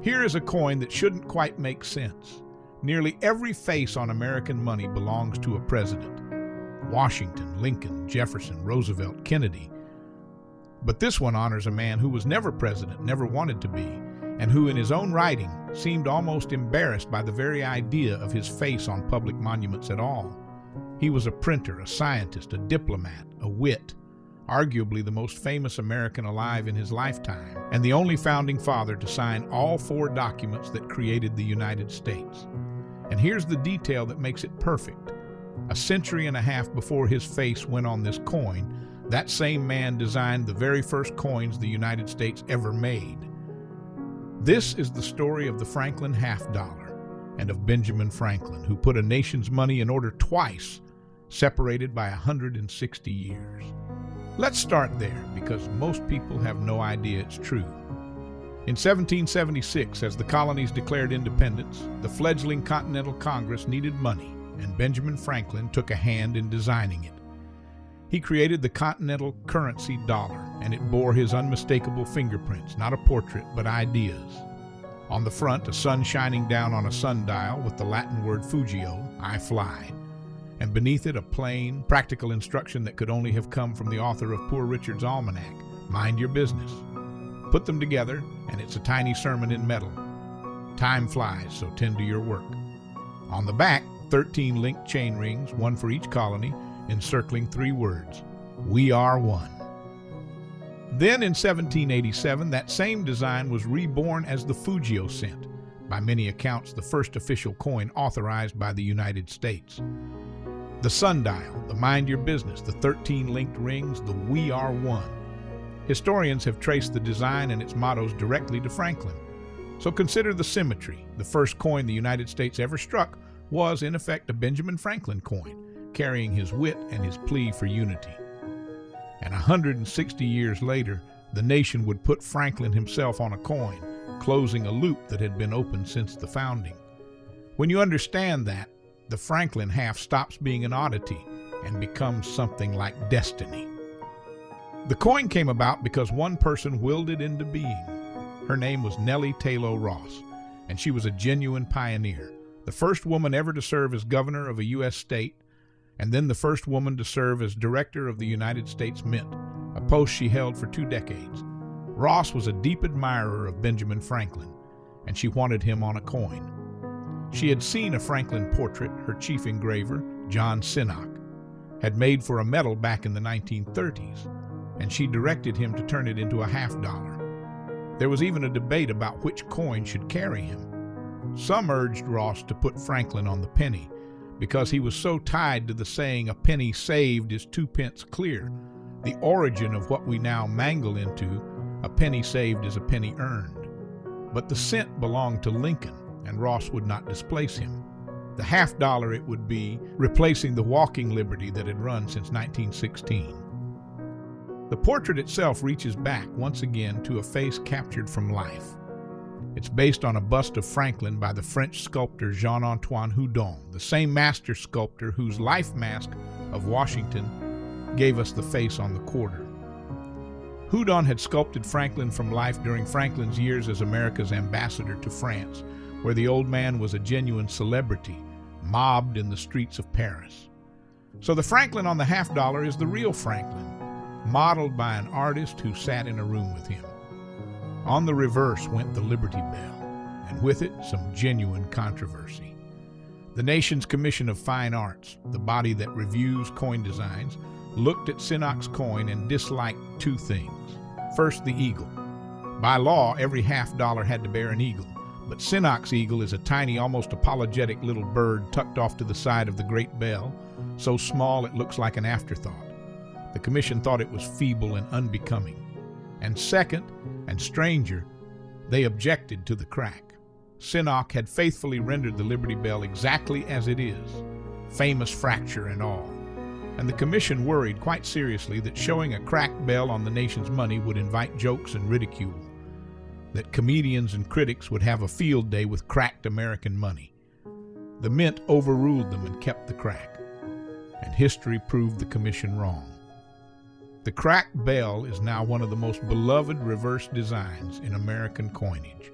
Here is a coin that shouldn't quite make sense. Nearly every face on American money belongs to a president. Washington, Lincoln, Jefferson, Roosevelt, Kennedy. But this one honors a man who was never president, never wanted to be, and who in his own writing seemed almost embarrassed by the very idea of his face on public monuments at all. He was a printer, a scientist, a diplomat, a wit, arguably the most famous American alive in his lifetime, and the only founding father to sign all 4 documents that created the United States. And here's the detail that makes it perfect. A century and a half before his face went on this coin, that same man designed the very first coins the United States ever made. This is the story of the Franklin half-dollar and of Benjamin Franklin, who put a nation's money in order twice, separated by 160 years. Let's start there, because most people have no idea it's true. In 1776, as the colonies declared independence, the fledgling Continental Congress needed money, and Benjamin Franklin took a hand in designing it. He created the Continental Currency dollar, and it bore his unmistakable fingerprints, not a portrait, but ideas. On the front, a sun shining down on a sundial with the Latin word Fugio, I fly, and beneath it a plain, practical instruction that could only have come from the author of Poor Richard's Almanac, mind your business. Put them together, and it's a tiny sermon in metal. Time flies, so tend to your work. On the back, 13 linked chain rings, one for each colony, encircling 3 words, "We are one." Then in 1787, that same design was reborn as the Fugio Cent, by many accounts the first official coin authorized by the United States. The sundial, the mind your business, the 13 linked rings, the "We are one." Historians have traced the design and its mottos directly to Franklin. So consider the symmetry. The first coin the United States ever struck was, in effect, a Benjamin Franklin coin, carrying his wit and his plea for unity. And 160 years later, the nation would put Franklin himself on a coin, closing a loop that had been open since the founding. When you understand that, the Franklin half stops being an oddity and becomes something like destiny. The coin came about because one person willed it into being. Her name was Nellie Tayloe Ross, and she was a genuine pioneer, the first woman ever to serve as governor of a U.S. state, and then the first woman to serve as director of the United States Mint, a post she held for 2 decades. Ross was a deep admirer of Benjamin Franklin, and she wanted him on a coin. She had seen a Franklin portrait her chief engraver, John Sinnock, had made for a medal back in the 1930s, and she directed him to turn it into a half-dollar. There was even a debate about which coin should carry him. Some urged Ross to put Franklin on the penny, because he was so tied to the saying, "A penny saved is 2 pence clear," the origin of what we now mangle into, "A penny saved is a penny earned." But the cent belonged to Lincoln, and Ross would not displace him. The half-dollar it would be, replacing the walking liberty that had run since 1916. The portrait itself reaches back once again to a face captured from life. It's based on a bust of Franklin by the French sculptor Jean-Antoine Houdon, the same master sculptor whose life mask of Washington gave us the face on the quarter. Houdon had sculpted Franklin from life during Franklin's years as America's ambassador to France, where the old man was a genuine celebrity, mobbed in the streets of Paris. So the Franklin on the half-dollar is the real Franklin, modeled by an artist who sat in a room with him. On the reverse went the Liberty Bell, and with it some genuine controversy. The nation's Commission of Fine Arts, the body that reviews coin designs, looked at Sinnock's coin and disliked 2 things. First, the eagle. By law, every half-dollar had to bear an eagle, but Sinnock's eagle is a tiny, almost apologetic little bird tucked off to the side of the great bell, so small it looks like an afterthought. The commission thought it was feeble and unbecoming. And second, and stranger, they objected to the crack. Sinnock had faithfully rendered the Liberty Bell exactly as it is, famous fracture and all. And the commission worried quite seriously that showing a cracked bell on the nation's money would invite jokes and ridicule, that comedians and critics would have a field day with cracked American money. The Mint overruled them and kept the crack, and history proved the commission wrong. The cracked bell is now one of the most beloved reverse designs in American coinage.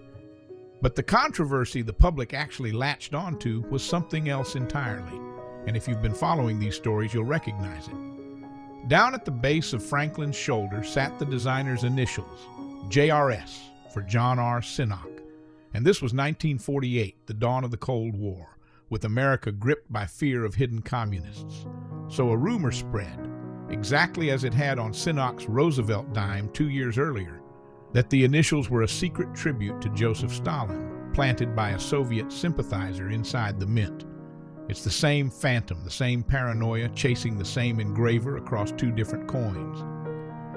But the controversy the public actually latched onto was something else entirely, and if you've been following these stories, you'll recognize it. Down at the base of Franklin's shoulder sat the designer's initials, JRS, for John R. Sinnock. And this was 1948, the dawn of the Cold War, with America gripped by fear of hidden communists. So a rumor spread, exactly as it had on Sinnock's Roosevelt dime 2 years earlier, that the initials were a secret tribute to Joseph Stalin, planted by a Soviet sympathizer inside the mint. It's the same phantom, the same paranoia chasing the same engraver across two different coins.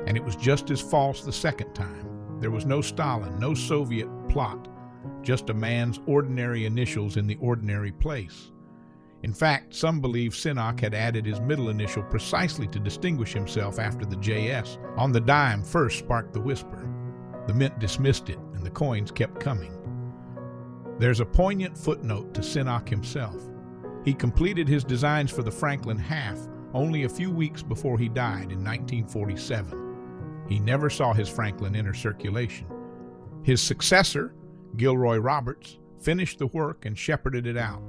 And it was just as false the second time. There was no Stalin, no Soviet plot, just a man's ordinary initials in the ordinary place. In fact, some believe Sinnock had added his middle initial precisely to distinguish himself after the JS on the dime first sparked the whisper. The mint dismissed it, and the coins kept coming. There's a poignant footnote to Sinnock himself. He completed his designs for the Franklin half only a few weeks before he died in 1947. He never saw his Franklin enter circulation. His successor, Gilroy Roberts, finished the work and shepherded it out.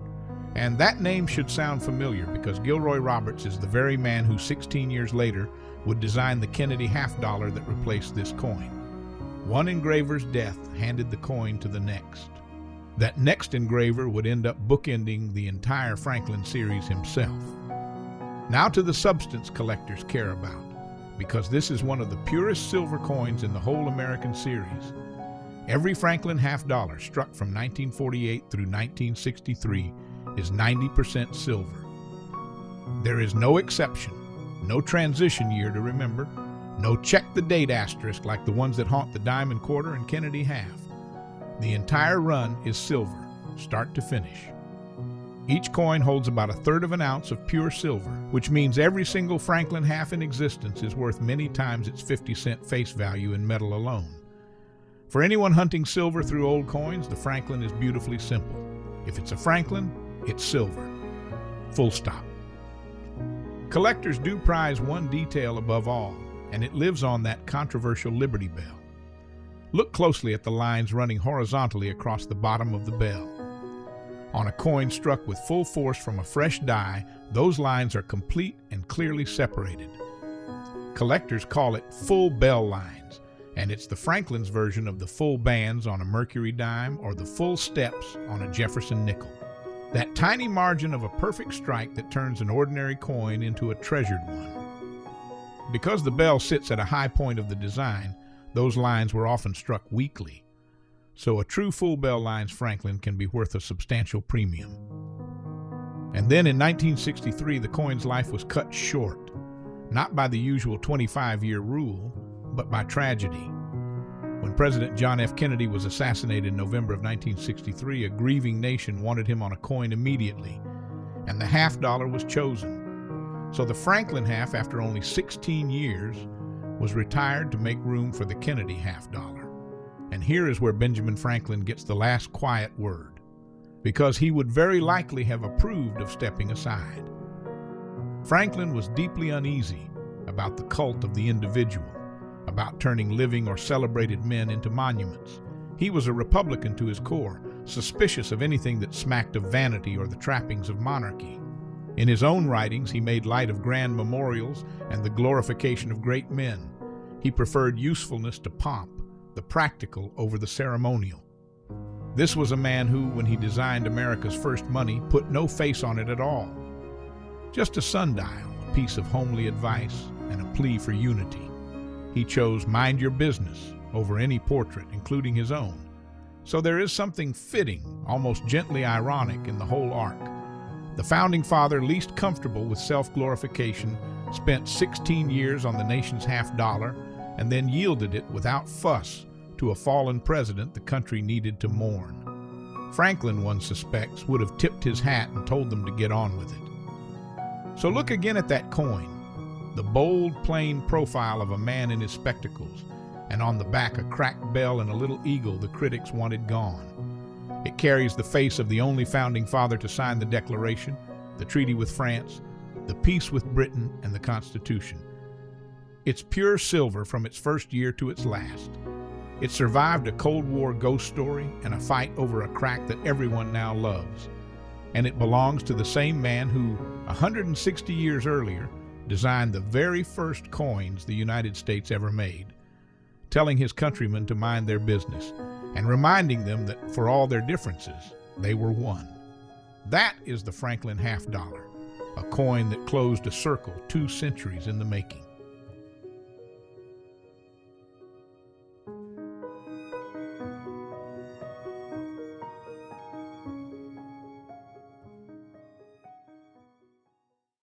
And that name should sound familiar because Gilroy Roberts is the very man who 16 years later would design the Kennedy half-dollar that replaced this coin. One engraver's death handed the coin to the next. That next engraver would end up bookending the entire Franklin series himself. Now to the substance collectors care about, because this is one of the purest silver coins in the whole American series. Every Franklin half-dollar struck from 1948 through 1963 is 90% silver. There is no exception, no transition year to remember, no check the date asterisk like the ones that haunt the dime and quarter and Kennedy half. The entire run is silver, start to finish. Each coin holds about 1/3 of an ounce of pure silver, which means every single Franklin half in existence is worth many times its 50-cent face value in metal alone. For anyone hunting silver through old coins, the Franklin is beautifully simple. If it's a Franklin, it's silver. Full stop. Collectors do prize one detail above all, and it lives on that controversial Liberty Bell. Look closely at the lines running horizontally across the bottom of the bell. On a coin struck with full force from a fresh die, those lines are complete and clearly separated. Collectors call it full bell lines, and it's the Franklin's version of the full bands on a Mercury dime or the full steps on a Jefferson nickel. That tiny margin of a perfect strike that turns an ordinary coin into a treasured one. Because the bell sits at a high point of the design, those lines were often struck weakly. So a true full bell lines Franklin can be worth a substantial premium. And then in 1963, the coin's life was cut short, not by the usual 25-year rule, but by tragedy. When President John F. Kennedy was assassinated in November of 1963, a grieving nation wanted him on a coin immediately, and the half-dollar was chosen. So the Franklin half, after only 16 years, was retired to make room for the Kennedy half-dollar. And here is where Benjamin Franklin gets the last quiet word, because he would very likely have approved of stepping aside. Franklin was deeply uneasy about the cult of the individual, about turning living or celebrated men into monuments. He was a Republican to his core, suspicious of anything that smacked of vanity or the trappings of monarchy. In his own writings, he made light of grand memorials and the glorification of great men. He preferred usefulness to pomp, the practical over the ceremonial. This was a man who, when he designed America's first money, put no face on it at all. Just a sundial, a piece of homely advice, and a plea for unity. He chose mind your business over any portrait, including his own. So there is something fitting, almost gently ironic, in the whole arc. The founding father, least comfortable with self-glorification, spent 16 years on the nation's half-dollar and then yielded it without fuss to a fallen president the country needed to mourn. Franklin, one suspects, would have tipped his hat and told them to get on with it. So look again at that coin, the bold, plain profile of a man in his spectacles, and on the back a cracked bell and a little eagle the critics wanted gone. It carries the face of the only founding father to sign the Declaration, the treaty with France, the peace with Britain, and the Constitution. It's pure silver from its first year to its last. It survived a Cold War ghost story and a fight over a crack that everyone now loves. And it belongs to the same man who, 160 years earlier, designed the very first coins the United States ever made, telling his countrymen to mind their business and reminding them that for all their differences, they were one. That is the Franklin half dollar, a coin that closed a circle 2 centuries in the making.